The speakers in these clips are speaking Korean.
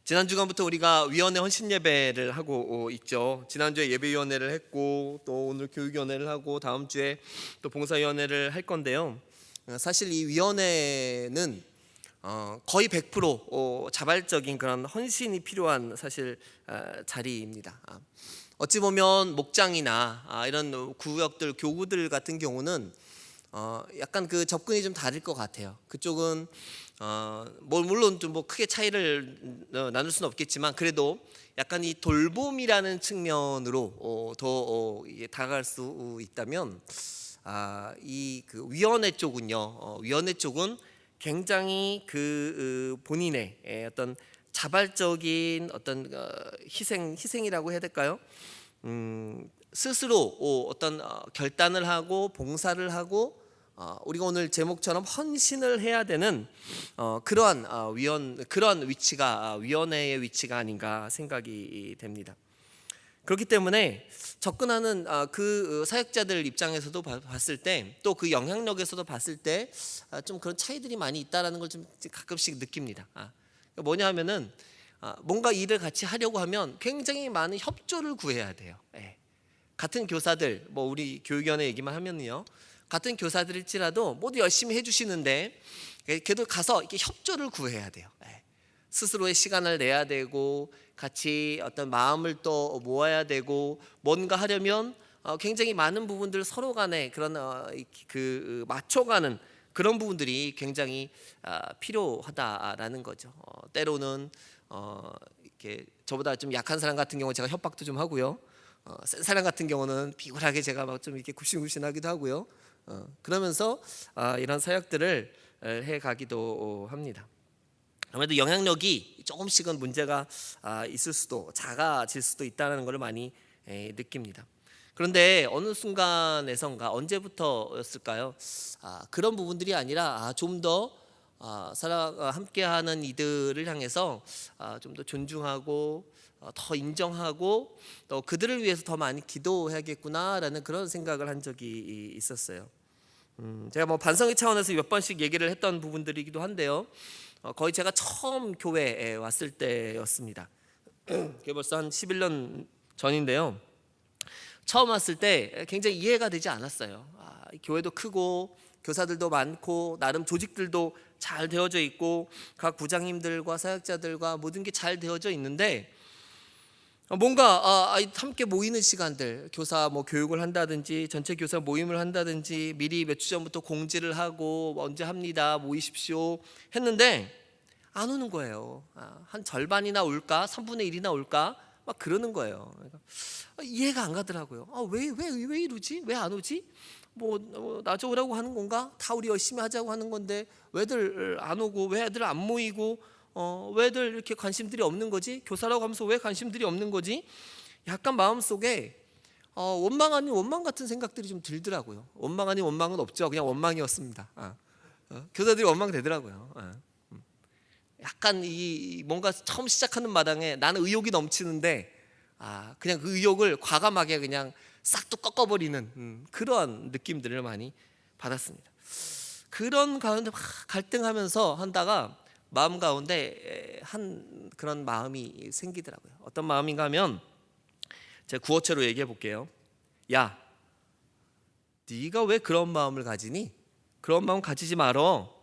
지난 주간부터 우리가 위원회 헌신 예배를 하고 있죠. 지난주에 예배위원회를 했고 또 오늘 교육위원회를 하고 다음 주에 또 봉사위원회를 할 건데요. 사실 이 위원회는 거의 100% 자발적인 그런 헌신이 필요한 사실 자리입니다. 어찌 보면 목장이나 이런 구역들, 교구들 같은 경우는 약간 그 접근이 좀 다를 것 같아요. 그쪽은 물론 좀 뭐 크게 차이를 나눌 수는 없겠지만 그래도 약간 이 돌봄이라는 측면으로 더 다가갈 수 있다면 이 그 위원회 쪽은요. 위원회 쪽은 굉장히 그 본인의 어떤 자발적인 어떤 희생이라고 해야 될까요? 스스로 어떤 결단을 하고 봉사를 하고 우리가 오늘 제목처럼 헌신을 해야 되는 그러한 그런 위치가 위원회의 위치가 아닌가 생각이 됩니다. 그렇기 때문에 접근하는 그 사역자들 입장에서도 봤을 때 또 그 영향력에서도 봤을 때 좀 그런 차이들이 많이 있다라는 걸 좀 가끔씩 느낍니다. 뭐냐 하면은 뭔가 일을 같이 하려고 하면 굉장히 많은 협조를 구해야 돼요. 같은 교사들, 뭐 우리 교육위원회 얘기만 하면요, 같은 교사들일지라도 모두 열심히 해주시는데 그래도 가서 이렇게 협조를 구해야 돼요. 스스로의 시간을 내야 되고 같이 어떤 마음을 또 모아야 되고 뭔가 하려면 굉장히 많은 부분들 서로 간에 그런 그 맞춰가는 그런 부분들이 굉장히 필요하다라는 거죠. 때로는 이렇게 저보다 좀 약한 사람 같은 경우 제가 협박도 좀 하고요. 센 사람 같은 경우는 비굴하게 제가 막 좀 이렇게 굽신굽신하기도 하고요. 그러면서 이런 사역들을 해가기도 합니다. 아무래도 영향력이 조금씩은 문제가 있을 수도 작아질 수도 있다는 것을 많이 느낍니다. 그런데 어느 순간에선가 언제부터였을까요? 그런 부분들이 아니라 좀 더 함께하는 이들을 향해서 좀 더 존중하고 더 인정하고 또 그들을 위해서 더 많이 기도해야겠구나라는 그런 생각을 한 적이 있었어요. 제가 뭐 반성의 차원에서 몇 번씩 얘기를 했던 부분들이기도 한데요. 거의 제가 처음 교회에 왔을 때였습니다. 그게 벌써 한 11년 전인데요. 처음 왔을 때 굉장히 이해가 되지 않았어요. 교회도 크고 교사들도 많고 나름 조직들도 잘 되어져 있고 각 부장님들과 사역자들과 모든 게 잘 되어져 있는데 뭔가 함께 모이는 시간들, 교사 뭐 교육을 한다든지 전체 교사 모임을 한다든지 미리 몇 주 전부터 공지를 하고 언제 합니다 모이십시오 했는데 안 오는 거예요. 한 절반이나 올까 3분의 1이나 올까 막 그러는 거예요. 그러니까 이해가 안 가더라고요. 왜 이러지? 왜 안 오지? 뭐 나저 오라고 하는 건가? 다 우리 열심히 하자고 하는 건데 왜들 안 오고 왜 애들 안 모이고 왜들 이렇게 관심들이 없는 거지? 교사라고 하면서 왜 관심들이 없는 거지? 약간 마음속에 원망 아닌 원망 같은 생각들이 좀 들더라고요. 원망 아닌 원망은 없죠. 그냥 원망이었습니다. 교사들이 원망되더라고요. 약간 이 뭔가 처음 시작하는 마당에 나는 의욕이 넘치는데 그냥 그 의욕을 과감하게 그냥 싹둑 꺾어버리는 그런 느낌들을 많이 받았습니다. 그런 가운데 막 갈등하면서 한다가 마음 가운데 한 그런 마음이 생기더라고요. 어떤 마음인가 하면 제가 구어체로 얘기해 볼게요. 야, 네가 왜 그런 마음을 가지니? 그런 마음 가지지 말어.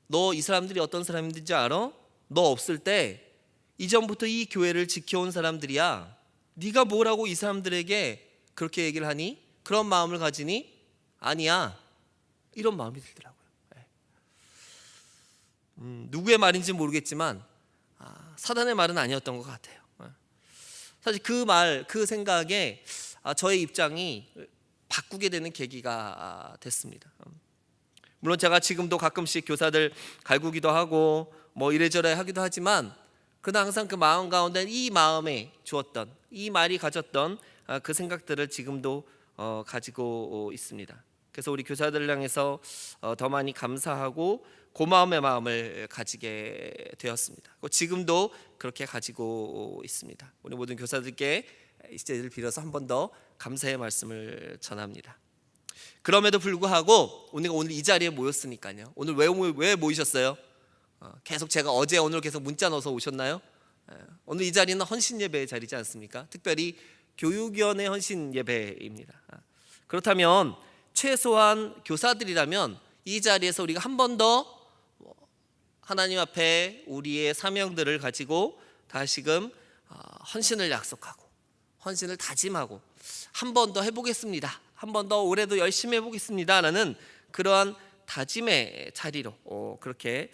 너 이 사람들이 어떤 사람인지 알아? 너 없을 때 이전부터 이 교회를 지켜온 사람들이야. 네가 뭐라고 이 사람들에게 그렇게 얘기를 하니? 그런 마음을 가지니? 아니야. 이런 마음이 들더라고요. 누구의 말인지 모르겠지만 사단의 말은 아니었던 것 같아요. 사실 그 생각에 저의 입장이 바꾸게 되는 계기가 됐습니다. 물론 제가 지금도 가끔씩 교사들 갈구기도 하고 뭐 이래저래 하기도 하지만 그러나 항상 그 마음 가운데 이 마음에 주었던 이 말이 가졌던 그 생각들을 지금도 가지고 있습니다. 그래서 우리 교사들을 향해서 더 많이 감사하고 고마움의 마음을 가지게 되었습니다. 지금도 그렇게 가지고 있습니다. 우리 모든 교사들께 이 시대를 빌어서 한 번 더 감사의 말씀을 전합니다. 그럼에도 불구하고 우리가 오늘 이 자리에 모였으니까요. 오늘 왜 모이셨어요? 계속 제가 어제 오늘 계속 문자 넣어서 오셨나요? 오늘 이 자리는 헌신 예배의 자리지 않습니까? 특별히 교육위원회 헌신 예배입니다. 그렇다면 최소한 교사들이라면 이 자리에서 우리가 한 번 더 하나님 앞에 우리의 사명들을 가지고 다시금 헌신을 약속하고 헌신을 다짐하고 한 번 더 해보겠습니다. 한 번 더 올해도 열심히 해보겠습니다. 라는 그러한 다짐의 자리로 그렇게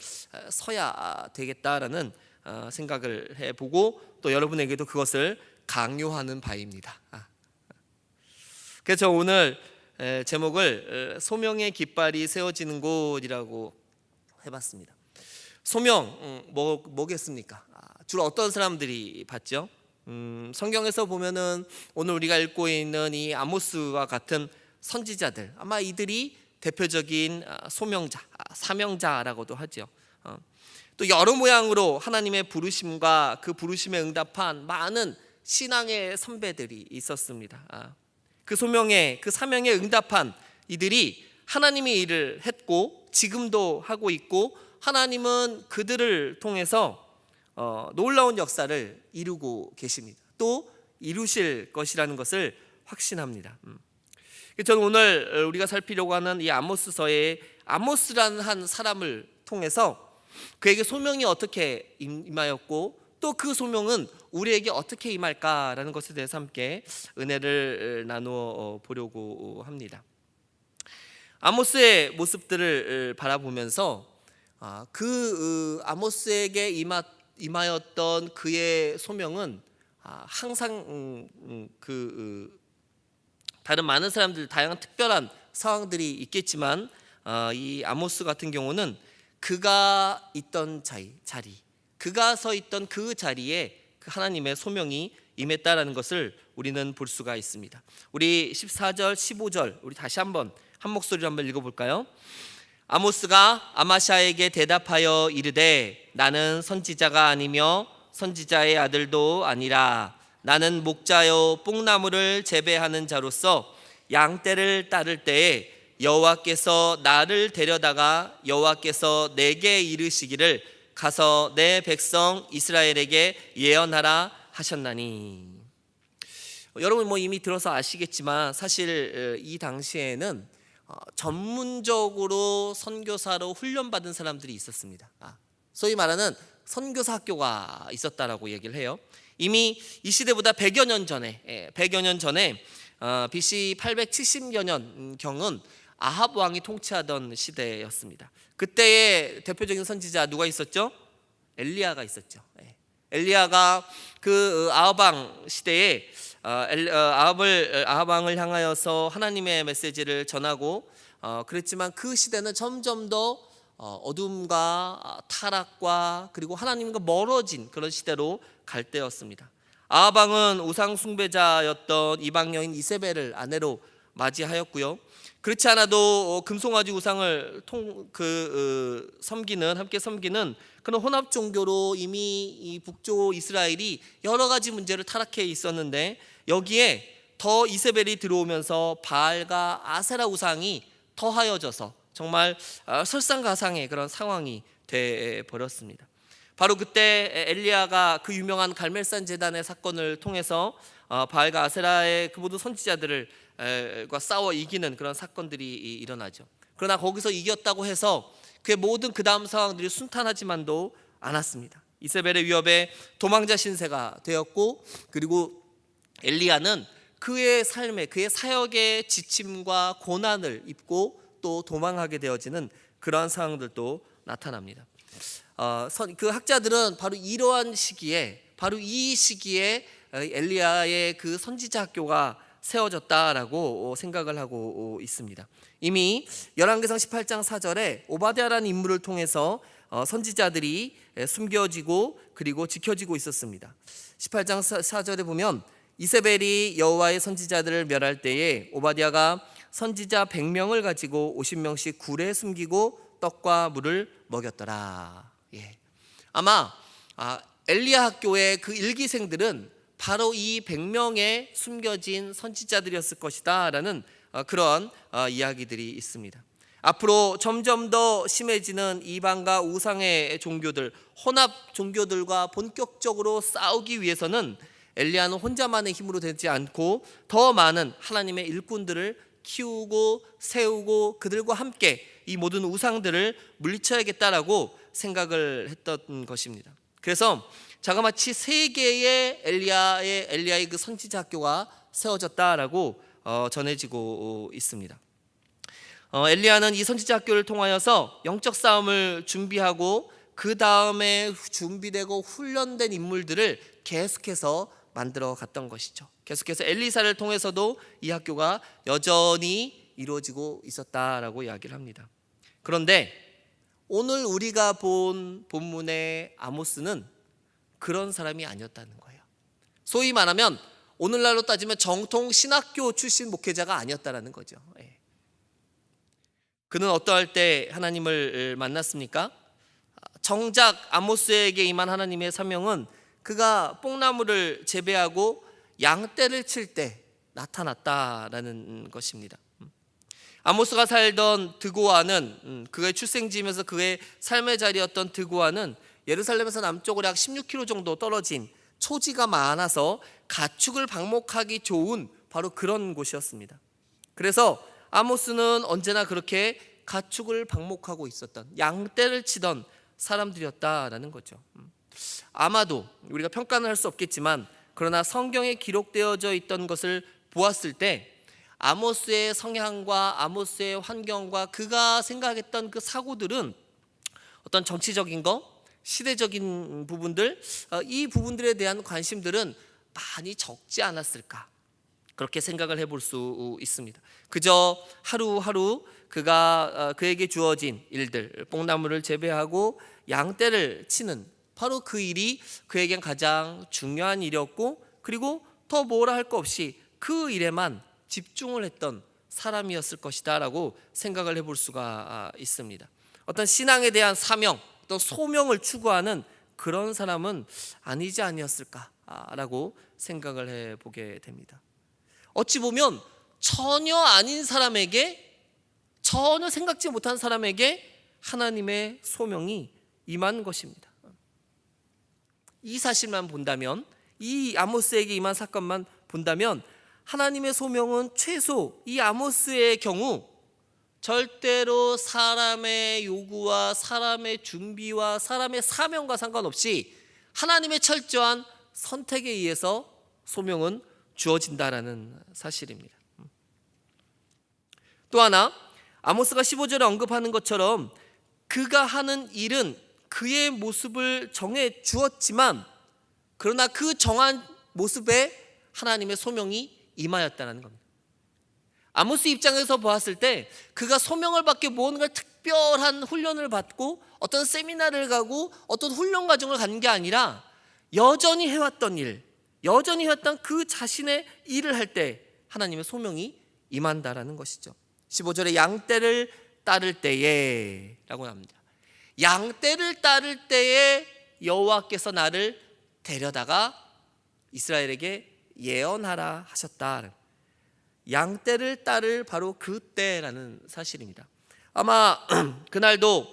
서야 되겠다라는 생각을 해보고 또 여러분에게도 그것을 강요하는 바입니다. 그래서 오늘 제목을 소명의 깃발이 세워지는 곳이라고 해봤습니다. 소명 뭐겠습니까? 주로 어떤 사람들이 받죠? 성경에서 보면은 오늘 우리가 읽고 있는 이 아모스와 같은 선지자들, 아마 이들이 대표적인 소명자, 사명자라고도 하죠. 또 여러 모양으로 하나님의 부르심과 그 부르심에 응답한 많은 신앙의 선배들이 있었습니다. 그 소명에, 그 사명에 응답한 이들이 하나님의 일을 했고 지금도 하고 있고 하나님은 그들을 통해서 놀라운 역사를 이루고 계십니다. 또 이루실 것이라는 것을 확신합니다. 저는 오늘 우리가 살피려고 하는 이 아모스서의 아모스라는 한 사람을 통해서 그에게 소명이 어떻게 임하였고 또 그 소명은 우리에게 어떻게 임할까라는 것에 대해서 함께 은혜를 나누어 보려고 합니다. 아모스의 모습들을 바라보면서 그 아모스에게 임하였던 그의 소명은 항상 다른 많은 사람들 다양한 특별한 상황들이 있겠지만 이 아모스 같은 경우는 그가 있던 자리 그가 서 있던 그 자리에 그 하나님의 소명이 임했다라는 것을 우리는 볼 수가 있습니다. 우리 14절 15절 우리 다시 한번 한 목소리로 한번 읽어볼까요? 아모스가 아마샤에게 대답하여 이르되 나는 선지자가 아니며 선지자의 아들도 아니라 나는 목자요 뽕나무를 재배하는 자로서 양떼를 따를 때에 여호와께서 나를 데려다가 여호와께서 내게 이르시기를 가서 내 백성 이스라엘에게 예언하라 하셨나니. 여러분 이미 들어서 아시겠지만 사실 이 당시에는 전문적으로 선교사로 훈련받은 사람들이 있었습니다. 소위 말하는 선교사 학교가 있었다라고 얘기를 해요. 이미 이 시대보다 100여 년 전에 BC 870여 년경은 아합 왕이 통치하던 시대였습니다. 그때의 대표적인 선지자 누가 있었죠? 엘리야가 있었죠. 엘리야가 그 아합 왕 시대에 아합 왕을 향하여서 하나님의 메시지를 전하고 그랬지만 그 시대는 점점 더 어둠과 타락과 그리고 하나님과 멀어진 그런 시대로 갈 때였습니다. 아합 왕은 우상 숭배자였던 이방 여인 이세벨을 아내로 맞이하였고요. 그렇지 않아도 금송아지 우상을 함께 섬기는 그런 혼합 종교로 이미 이 북쪽 이스라엘이 여러 가지 문제를 타락해 있었는데 여기에 더 이세벨이 들어오면서 바알과 아세라 우상이 더하여져서 정말 설상가상의 그런 상황이 돼 버렸습니다. 바로 그때 엘리야가 그 유명한 갈멜산 제단의 사건을 통해서 바알과 아세라의 그 모든 선지자들과 싸워 이기는 그런 사건들이 일어나죠. 그러나 거기서 이겼다고 해서 그의 모든 그 다음 상황들이 순탄하지만도 않았습니다. 이세벨의 위협에 도망자 신세가 되었고 그리고 엘리야는 그의 삶에 그의 사역의 지침과 고난을 입고 또 도망하게 되어지는 그러한 상황들도 나타납니다. 그 학자들은 바로 이러한 시기에 바로 이 시기에 엘리야의 그 선지자 학교가 세워졌다라고 생각을 하고 있습니다. 이미 열왕기상 18장 4절에 오바댜라는 인물을 통해서 선지자들이 숨겨지고 그리고 지켜지고 있었습니다. 18장 4절에 보면 이세벨이 여호와의 선지자들을 멸할 때에 오바댜가 선지자 100명을 가지고 50명씩 굴에 숨기고 떡과 물을 먹였더라. 아마 엘리야 학교의 그 일기생들은 바로 이 100명의 숨겨진 선지자들이었을 것이다 라는 그런 이야기들이 있습니다. 앞으로 점점 더 심해지는 이방과 우상의 종교들, 혼합 종교들과 본격적으로 싸우기 위해서는 엘리야는 혼자만의 힘으로 되지 않고 더 많은 하나님의 일꾼들을 키우고 세우고 그들과 함께 이 모든 우상들을 물리쳐야겠다라고 생각을 했던 것입니다. 그래서 자그마치 3개의 엘리야의 그 선지자 학교가 세워졌다라고 전해지고 있습니다. 엘리야는 이 선지자 학교를 통하여서 영적 싸움을 준비하고 그 다음에 준비되고 훈련된 인물들을 계속해서 만들어 갔던 것이죠. 계속해서 엘리사를 통해서도 이 학교가 여전히 이루어지고 있었다라고 이야기를 합니다. 그런데 오늘 우리가 본 본문의 아모스는 그런 사람이 아니었다는 거예요. 소위 말하면 오늘날로 따지면 정통 신학교 출신 목회자가 아니었다라는 거죠. 그는 어떠할 때 하나님을 만났습니까? 정작 아모스에게 임한 하나님의 사명은 그가 뽕나무를 재배하고 양떼를 칠 때 나타났다라는 것입니다. 아모스가 살던 드고아는 그의 출생지면서 그의 삶의 자리였던 드고아는 예루살렘에서 남쪽으로 약 16km 정도 떨어진 초지가 많아서 가축을 방목하기 좋은 바로 그런 곳이었습니다. 그래서 아모스는 언제나 그렇게 가축을 방목하고 있었던, 양떼를 치던 사람들이었다라는 거죠. 아마도 우리가 평가는 할 수 없겠지만 그러나 성경에 기록되어져 있던 것을 보았을 때 아모스의 성향과 아모스의 환경과 그가 생각했던 그 사고들은 어떤 정치적인 거, 시대적인 부분들, 이 부분들에 대한 관심들은 많이 적지 않았을까, 그렇게 생각을 해볼 수 있습니다. 그저 하루하루 그에게 주어진 일들, 뽕나무를 재배하고 양떼를 치는 바로 그 일이 그에겐 가장 중요한 일이었고, 그리고 더 뭐라 할 거 없이 그 일에만 집중을 했던 사람이었을 것이다 라고 생각을 해볼 수가 있습니다. 어떤 신앙에 대한 사명, 어떤 소명을 추구하는 그런 사람은 아니지 아니었을까라고 생각을 해보게 됩니다. 어찌 보면 전혀 아닌 사람에게, 전혀 생각지 못한 사람에게 하나님의 소명이 임한 것입니다. 이 사실만 본다면, 이 아모스에게 임한 사건만 본다면 하나님의 소명은 최소 이 아모스의 경우 절대로 사람의 요구와 사람의 준비와 사람의 사명과 상관없이 하나님의 철저한 선택에 의해서 소명은 주어진다라는 사실입니다. 또 하나, 아모스가 15절에 언급하는 것처럼 그가 하는 일은 그의 모습을 정해 주었지만 그러나 그 정한 모습에 하나님의 소명이 임하였다는 겁니다. 아모스 입장에서 보았을 때 그가 소명을 받기 뭔가 특별한 훈련을 받고 어떤 세미나를 가고 어떤 훈련 과정을 간 게 아니라 여전히 해왔던 일, 여전히 해왔던 그 자신의 일을 할 때 하나님의 소명이 임한다라는 것이죠. 15절에 양떼를 따를 때에 라고 합니다. 양떼를 따를 때에 여호와께서 나를 데려다가 이스라엘에게 예언하라 하셨다. 양떼를 따를 바로 그때라는 사실입니다. 아마 그날도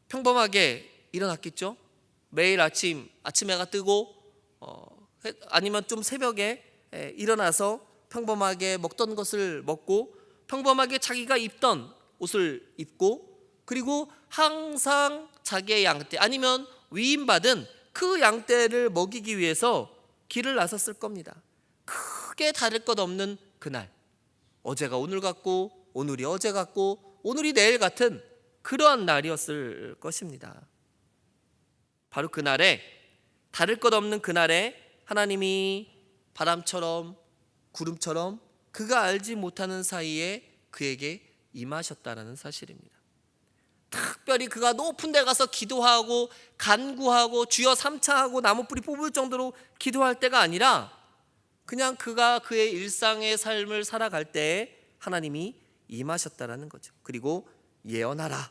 평범하게 일어났겠죠. 매일 아침 해가 뜨고 아니면 좀 새벽에 일어나서 평범하게 먹던 것을 먹고 평범하게 자기가 입던 옷을 입고 그리고 항상 자기의 양떼 아니면 위임받은 그 양떼를 먹이기 위해서 길을 나섰을 겁니다. 크게 다를 것 없는 그날, 어제가 오늘 같고 오늘이 어제 같고 오늘이 내일 같은 그러한 날이었을 것입니다. 바로 그날에, 다를 것 없는 그날에 하나님이 바람처럼 구름처럼 그가 알지 못하는 사이에 그에게 임하셨다는 사실입니다. 특별히 그가 높은 데 가서 기도하고 간구하고 주여 삼차하고 나무뿌리 뽑을 정도로 기도할 때가 아니라 그냥 그가 그의 일상의 삶을 살아갈 때에 하나님이 임하셨다라는 거죠. 그리고 예언하라,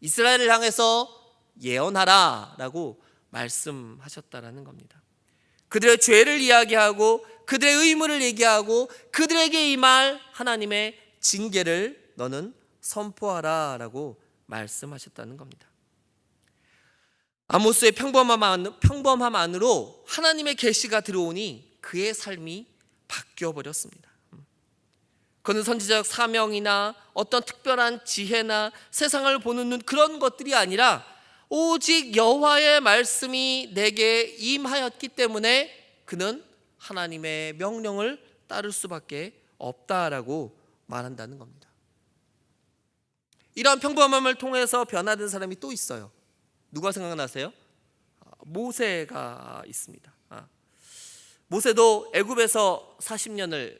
이스라엘을 향해서 예언하라 라고 말씀하셨다라는 겁니다. 그들의 죄를 이야기하고 그들의 의무를 얘기하고 그들에게 임할 하나님의 징계를 너는 선포하라라고 말씀하셨다는 겁니다. 아모스의 평범함 안으로 하나님의 계시가 들어오니 그의 삶이 바뀌어 버렸습니다. 그는 선지자적 사명이나 어떤 특별한 지혜나 세상을 보는 눈 그런 것들이 아니라 오직 여호와의 말씀이 내게 임하였기 때문에 그는 하나님의 명령을 따를 수밖에 없다라고 말한다는 겁니다. 이러한 평범함을 통해서 변화된 사람이 또 있어요. 누가 생각나세요? 모세가 있습니다. 모세도 애굽에서 40년을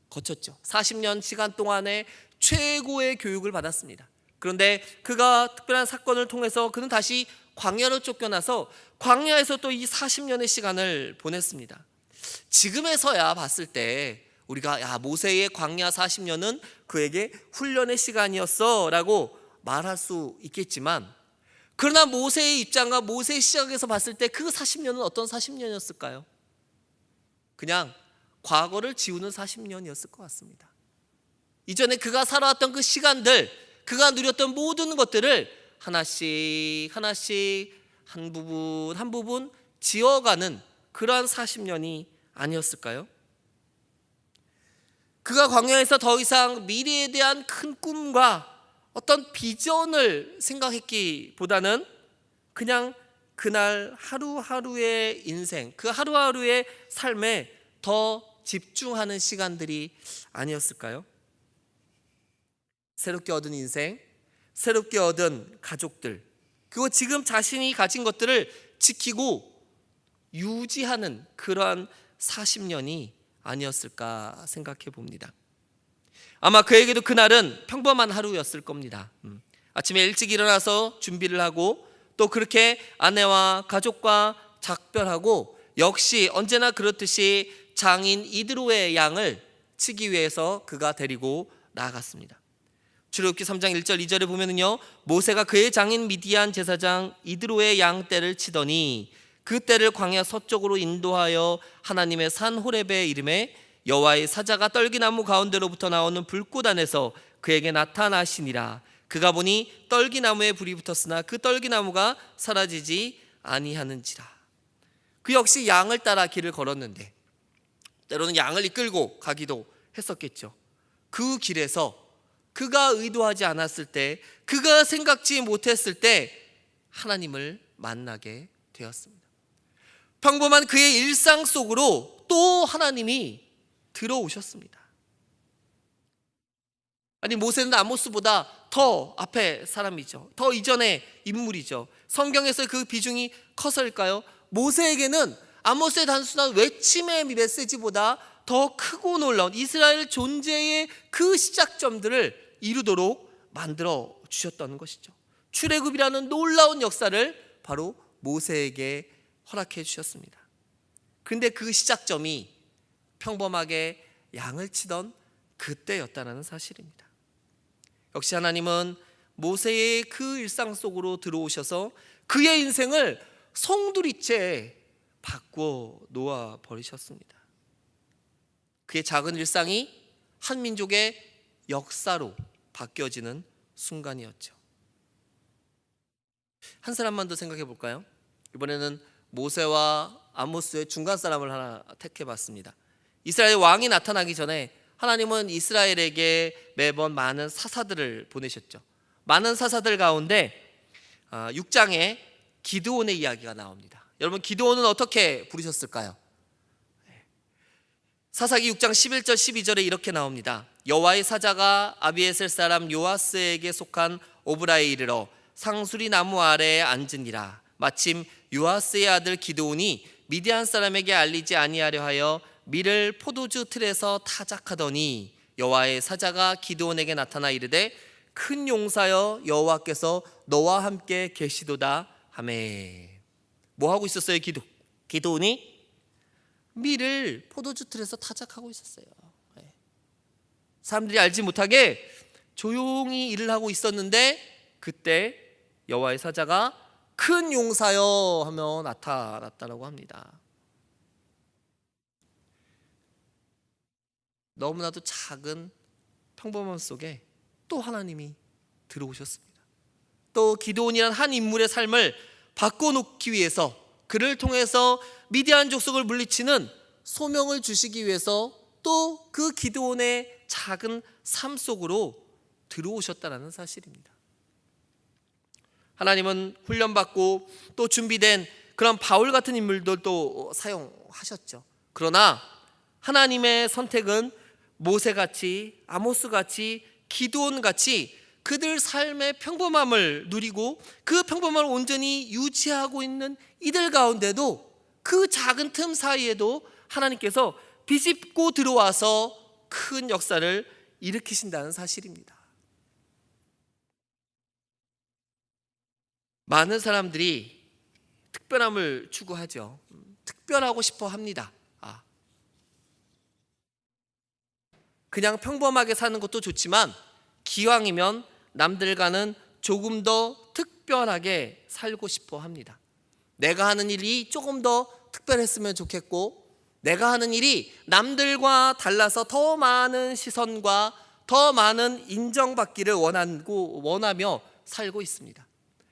거쳤죠. 40년 시간 동안에 최고의 교육을 받았습니다. 그런데 그가 특별한 사건을 통해서 그는 다시 광야로 쫓겨나서 광야에서 또 이 40년의 시간을 보냈습니다. 지금에서야 봤을 때 우리가 모세의 광야 40년은 그에게 훈련의 시간이었어 라고 말할 수 있겠지만, 그러나 모세의 입장과 모세의 시각에서 봤을 때 그 40년은 어떤 40년이었을까요? 그냥 과거를 지우는 40년이었을 것 같습니다. 이전에 그가 살아왔던 그 시간들, 그가 누렸던 모든 것들을 하나씩 한 부분 지워가는 그러한 40년이 아니었을까요? 그가 광야에서 더 이상 미래에 대한 큰 꿈과 어떤 비전을 생각했기보다는 그냥 그날 하루하루의 인생, 그 하루하루의 삶에 더 집중하는 시간들이 아니었을까요? 새롭게 얻은 인생, 새롭게 얻은 가족들, 그리고 지금 자신이 가진 것들을 지키고 유지하는 그러한 40년이 아니었을까 생각해 봅니다. 아마 그에게도 그날은 평범한 하루였을 겁니다. 아침에 일찍 일어나서 준비를 하고 또 그렇게 아내와 가족과 작별하고 역시 언제나 그렇듯이 장인 이드로의 양을 치기 위해서 그가 데리고 나아갔습니다. 출애굽기 3장 1절 2절에 보면은요, 모세가 그의 장인 미디안 제사장 이드로의 양 떼를 치더니 그 떼를 광야 서쪽으로 인도하여 하나님의 산 호렙에 이르매 여호와의 사자가 떨기나무 가운데로부터 나오는 불꽃 안에서 그에게 나타나시니라. 그가 보니 떨기나무에 불이 붙었으나 그 떨기나무가 사라지지 아니하는지라. 그 역시 양을 따라 길을 걸었는데 때로는 양을 이끌고 가기도 했었겠죠. 그 길에서 그가 의도하지 않았을 때, 그가 생각지 못했을 때 하나님을 만나게 되었습니다. 평범한 그의 일상 속으로 또 하나님이 들어오셨습니다. 아니, 모세는 아모스보다 더 앞에 사람이죠. 더 이전의 인물이죠. 성경에서 그 비중이 커서일까요? 모세에게는 아모스의 단순한 외침의 메시지보다 더 크고 놀라운 이스라엘 존재의 그 시작점들을 이루도록 만들어 주셨다는 것이죠. 출애굽이라는 놀라운 역사를 바로 모세에게 허락해 주셨습니다. 그런데 그 시작점이 평범하게 양을 치던 그때였다는 사실입니다. 역시 하나님은 모세의 그 일상 속으로 들어오셔서 그의 인생을 송두리째 바꿔 놓아 버리셨습니다. 그의 작은 일상이 한 민족의 역사로 바뀌어지는 순간이었죠. 한 사람만 더 생각해 볼까요? 이번에는 모세와 아모스의 중간 사람을 하나 택해 봤습니다. 이스라엘 왕이 나타나기 전에 하나님은 이스라엘에게 매번 많은 사사들을 보내셨죠. 많은 사사들 가운데 6장에 기드온의 이야기가 나옵니다. 여러분, 기드온은 어떻게 부르셨을까요? 사사기 6장 11절 12절에 이렇게 나옵니다. 여호와의 사자가 아비에셀 사람 요아스에게 속한 오브라에 이르러 상수리 나무 아래에 앉으니라. 마침 요아스의 아들 기드온이 미디안 사람에게 알리지 아니하려 하여 밀을 포도주 틀에서 타작하더니 여호와의 사자가 기드온에게 나타나 이르되 큰 용사여 여호와께서 너와 함께 계시도다 하매. 뭐 하고 있었어요? 기드온이 밀을 포도주 틀에서 타작하고 있었어요. 사람들이 알지 못하게 조용히 일을 하고 있었는데 그때 여호와의 사자가 큰 용사여 하며 나타났다라고 합니다. 너무나도 작은 평범함 속에 또 하나님이 들어오셨습니다. 또 기드온이란 한 인물의 삶을 바꿔놓기 위해서, 그를 통해서 미디안 족속을 물리치는 소명을 주시기 위해서 또 그 기드온의 작은 삶 속으로 들어오셨다는 사실입니다. 하나님은 훈련받고 또 준비된 그런 바울 같은 인물들도 사용하셨죠. 그러나 하나님의 선택은 모세같이, 아모스같이, 기드온같이 그들 삶의 평범함을 누리고 그 평범함을 온전히 유지하고 있는 이들 가운데도, 그 작은 틈 사이에도 하나님께서 비집고 들어와서 큰 역사를 일으키신다는 사실입니다. 많은 사람들이 특별함을 추구하죠. 특별하고 싶어 합니다. 그냥 평범하게 사는 것도 좋지만 기왕이면 남들과는 조금 더 특별하게 살고 싶어 합니다. 내가 하는 일이 조금 더 특별했으면 좋겠고, 내가 하는 일이 남들과 달라서 더 많은 시선과 더 많은 인정받기를 원하며 살고 있습니다.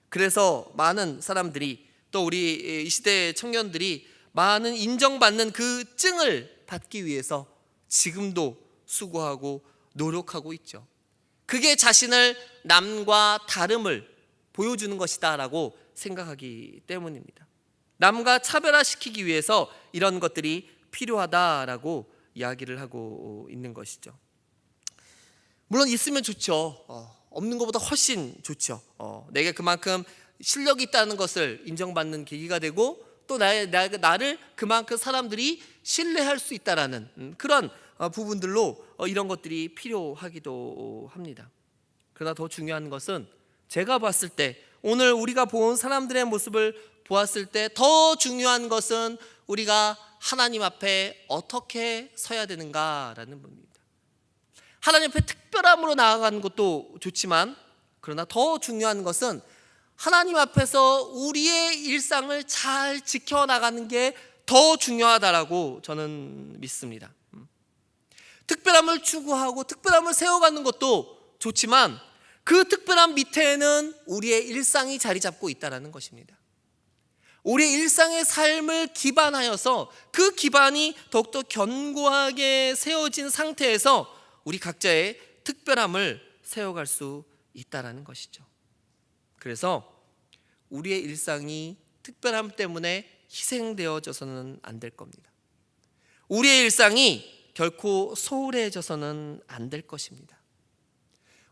그래서 많은 사람들이, 또 우리 이 시대 청년들이 많은 인정받는 그 증을 받기 위해서 지금도 수고하고 노력하고 있죠. 그게 자신을 남과 다름을 보여주는 것이다 라고 생각하기 때문입니다. 남과 차별화시키기 위해서 이런 것들이 필요하다라고 이야기를 하고 있는 것이죠. 물론 있으면 좋죠. 없는 것보다 훨씬 좋죠. 내게 그만큼 실력이 있다는 것을 인정받는 계기가 되고, 또 나를 그만큼 사람들이 신뢰할 수 있다라는 그런 부분들로 이런 것들이 필요하기도 합니다. 그러나 더 중요한 것은, 제가 봤을 때, 오늘 우리가 본 사람들의 모습을 보았을 때 더 중요한 것은 우리가 하나님 앞에 어떻게 서야 되는가라는 부분입니다. 하나님 앞에 특별함으로 나아가는 것도 좋지만, 그러나 더 중요한 것은 하나님 앞에서 우리의 일상을 잘 지켜나가는 게 더 중요하다라고 저는 믿습니다. 특별함을 추구하고 특별함을 세워가는 것도 좋지만, 그 특별함 밑에는 우리의 일상이 자리 잡고 있다는 것입니다. 우리의 일상의 삶을 기반하여서 그 기반이 더욱더 견고하게 세워진 상태에서 우리 각자의 특별함을 세워갈 수 있다는 것이죠. 그래서 우리의 일상이 특별함 때문에 희생되어져서는 안 될 겁니다. 우리의 일상이 결코 소홀해져서는 안 될 것입니다.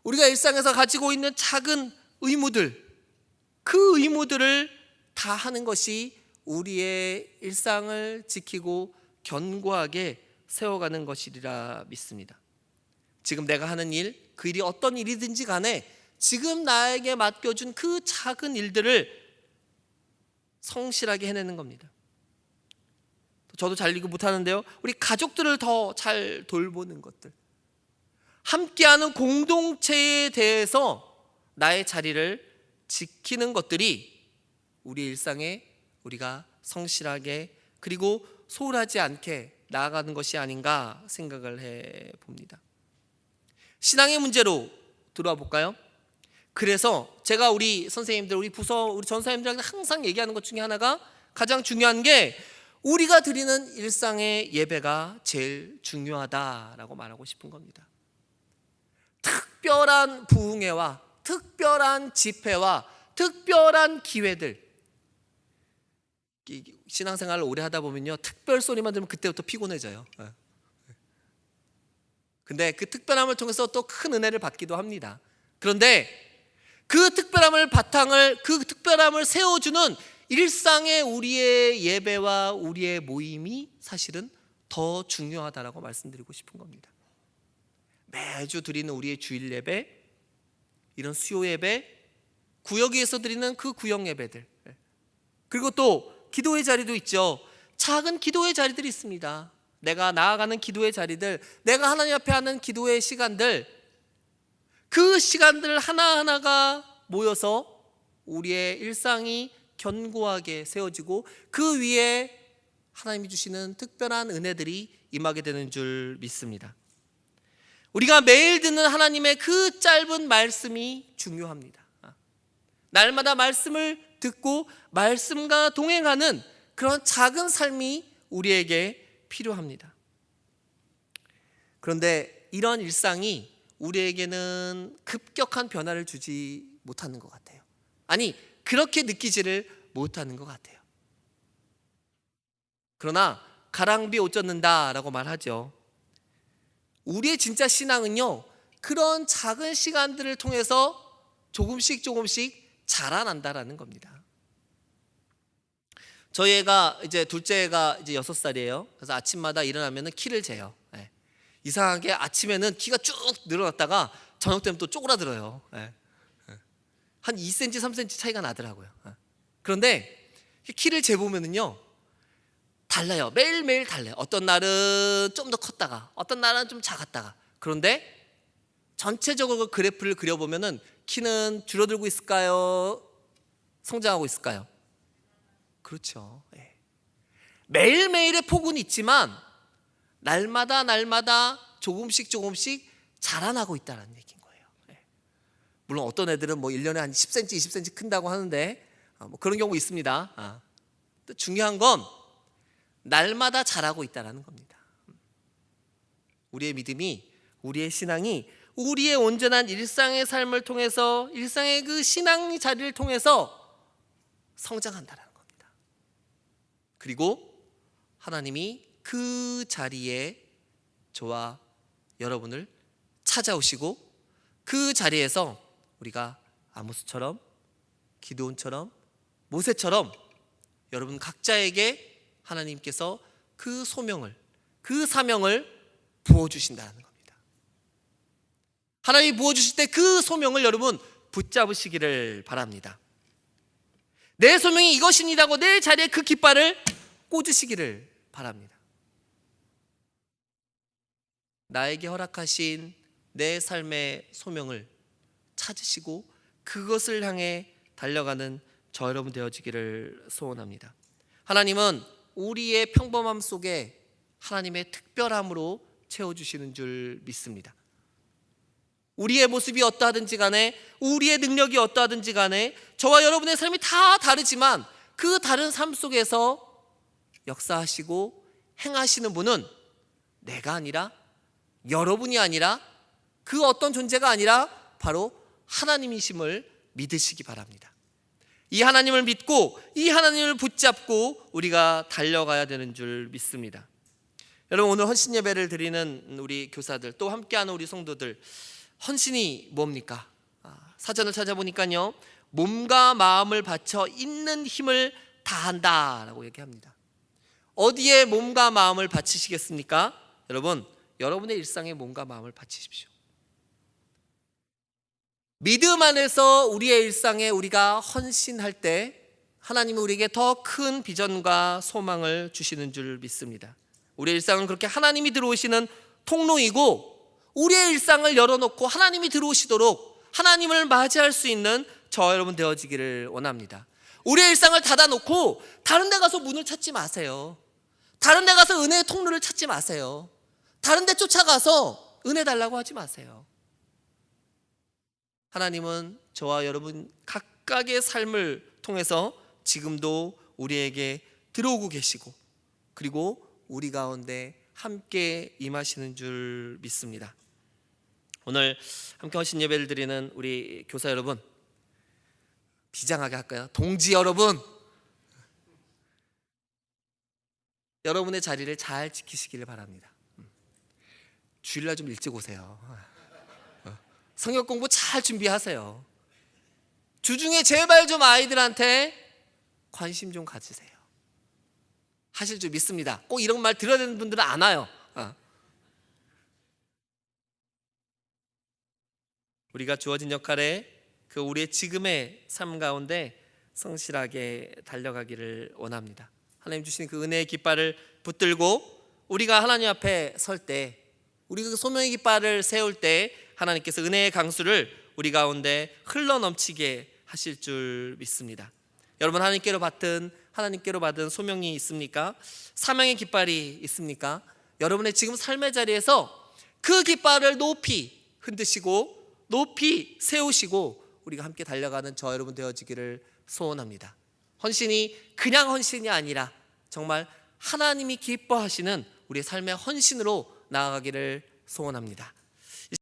우리가 일상에서 가지고 있는 작은 의무들, 그 의무들을 다 하는 것이 우리의 일상을 지키고 견고하게 세워가는 것이리라 믿습니다. 지금 내가 하는 일, 그 일이 어떤 일이든지 간에 지금 나에게 맡겨준 그 작은 일들을 성실하게 해내는 겁니다. 저도 잘 이거 못하는데요, 우리 가족들을 더 잘 돌보는 것들, 함께하는 공동체에 대해서 나의 자리를 지키는 것들이 우리 일상에 우리가 성실하게 그리고 소홀하지 않게 나아가는 것이 아닌가 생각을 해봅니다. 신앙의 문제로 들어와 볼까요? 그래서 제가 우리 선생님들, 우리 부서, 우리 전사님들한테 항상 얘기하는 것 중에 하나가, 가장 중요한 게 우리가 드리는 일상의 예배가 제일 중요하다라고 말하고 싶은 겁니다. 특별한 부흥회와 특별한 집회와 특별한 기회들, 신앙생활을 오래 하다 보면요, 특별 소리만 들으면 그때부터 피곤해져요. 근데 그 특별함을 통해서 또 큰 은혜를 받기도 합니다. 그런데 그 특별함을 바탕을, 그 특별함을 세워주는 일상의 우리의 예배와 우리의 모임이 사실은 더 중요하다라고 말씀드리고 싶은 겁니다. 매주 드리는 우리의 주일 예배, 이런 수요 예배, 구역에서 드리는 그 구역 예배들, 그리고 또 기도의 자리도 있죠. 작은 기도의 자리들이 있습니다. 내가 나아가는 기도의 자리들, 내가 하나님 앞에 하는 기도의 시간들, 그 시간들 하나하나가 모여서 우리의 일상이 견고하게 세워지고 그 위에 하나님이 주시는 특별한 은혜들이 임하게 되는 줄 믿습니다. 우리가 매일 듣는 하나님의 그 짧은 말씀이 중요합니다. 날마다 말씀을 듣고 말씀과 동행하는 그런 작은 삶이 우리에게 필요합니다. 그런데 이런 일상이 우리에게는 급격한 변화를 주지 못하는 것 같아요. 아니, 그렇게 느끼지를 못하는 것 같아요. 그러나 가랑비 옷 젖는다라고 말하죠. 우리의 진짜 신앙은요, 그런 작은 시간들을 통해서 조금씩 자라난다라는 겁니다. 저희 애가 이제 둘째 애가 이제 6살이에요. 그래서 아침마다 일어나면은 키를 재요. 네. 이상하게 아침에는 키가 쭉 늘어났다가 저녁 되면 또 쪼그라들어요. 네. 한 2cm, 3cm 차이가 나더라고요. 그런데 키를 재보면은요, 달라요. 매일매일 달라요. 어떤 날은 좀 더 컸다가 어떤 날은 좀 작았다가. 그런데 전체적으로 그래프를 그려보면은 키는 줄어들고 있을까요? 성장하고 있을까요? 그렇죠. 네. 매일매일의 폭은 있지만 날마다 조금씩 자라나고 있다는 얘기인 거예요. 네. 물론 어떤 애들은 뭐 1년에 한 10cm, 20cm 큰다고 하는데 뭐 그런 경우 있습니다. 중요한 건 날마다 자라고 있다는 겁니다. 우리의 믿음이, 우리의 신앙이 우리의 온전한 일상의 삶을 통해서, 일상의 그 신앙 자리를 통해서 성장한다는 겁니다. 그리고 하나님이 그 자리에 저와 여러분을 찾아오시고 그 자리에서 우리가 아모스처럼, 기드온처럼, 모세처럼 여러분 각자에게 하나님께서 그 소명을, 그 사명을 부어주신다는 겁니다. 하나님이 부어주실 때 그 소명을 여러분 붙잡으시기를 바랍니다. 내 소명이 이것입니다고 내 자리에 그 깃발을 꽂으시기를 바랍니다. 나에게 허락하신 내 삶의 소명을 찾으시고 그것을 향해 달려가는 저 여러분 되어지기를 소원합니다. 하나님은 우리의 평범함 속에 하나님의 특별함으로 채워주시는 줄 믿습니다. 우리의 모습이 어떠하든지 간에, 우리의 능력이 어떠하든지 간에 저와 여러분의 삶이 다 다르지만 그 다른 삶 속에서 역사하시고 행하시는 분은 내가 아니라, 여러분이 아니라, 그 어떤 존재가 아니라 바로 하나님이심을 믿으시기 바랍니다. 이 하나님을 믿고 이 하나님을 붙잡고 우리가 달려가야 되는 줄 믿습니다. 여러분, 오늘 헌신 예배를 드리는 우리 교사들, 또 함께하는 우리 성도들, 헌신이 뭡니까? 사전을 찾아보니까요, 몸과 마음을 바쳐 있는 힘을 다한다라고 얘기합니다. 어디에 몸과 마음을 바치시겠습니까? 여러분, 여러분의 일상에 몸과 마음을 바치십시오. 믿음 안에서 우리의 일상에 우리가 헌신할 때 하나님은 우리에게 더 큰 비전과 소망을 주시는 줄 믿습니다. 우리의 일상은 그렇게 하나님이 들어오시는 통로이고, 우리의 일상을 열어놓고 하나님이 들어오시도록 하나님을 맞이할 수 있는 저 여러분 되어지기를 원합니다. 우리의 일상을 닫아놓고 다른 데 가서 문을 찾지 마세요. 다른 데 가서 은혜의 통로를 찾지 마세요. 다른 데 쫓아가서 은혜 달라고 하지 마세요. 하나님은 저와 여러분 각각의 삶을 통해서 지금도 우리에게 들어오고 계시고, 그리고 우리 가운데 함께 임하시는 줄 믿습니다. 오늘 함께 하신 예배를 드리는 우리 교사 여러분, 비장하게 할까요? 동지 여러분, 여러분의 자리를 잘 지키시기를 바랍니다. 주일날 좀 일찍 오세요. 성역 공부 잘 준비하세요. 주중에 제발 좀 아이들한테 관심 좀 가지세요. 하실 줄 믿습니다. 꼭 이런 말 들어야 되는 분들은 안 와요. 우리가 주어진 역할에 그 우리의 지금의 삶 가운데 성실하게 달려가기를 원합니다. 하나님 주신 그 은혜의 깃발을 붙들고 우리가 하나님 앞에 설 때, 우리가 그 소명의 깃발을 세울 때 하나님께서 은혜의 강수를 우리 가운데 흘러넘치게 하실 줄 믿습니다. 여러분, 하나님께로 받은 소명이 있습니까? 사명의 깃발이 있습니까? 여러분의 지금 삶의 자리에서 그 깃발을 높이 흔드시고 높이 세우시고 우리가 함께 달려가는 저와 여러분 되어지기를 소원합니다. 헌신이 그냥 헌신이 아니라 정말 하나님이 기뻐하시는 우리의 삶의 헌신으로 나아가기를 소원합니다.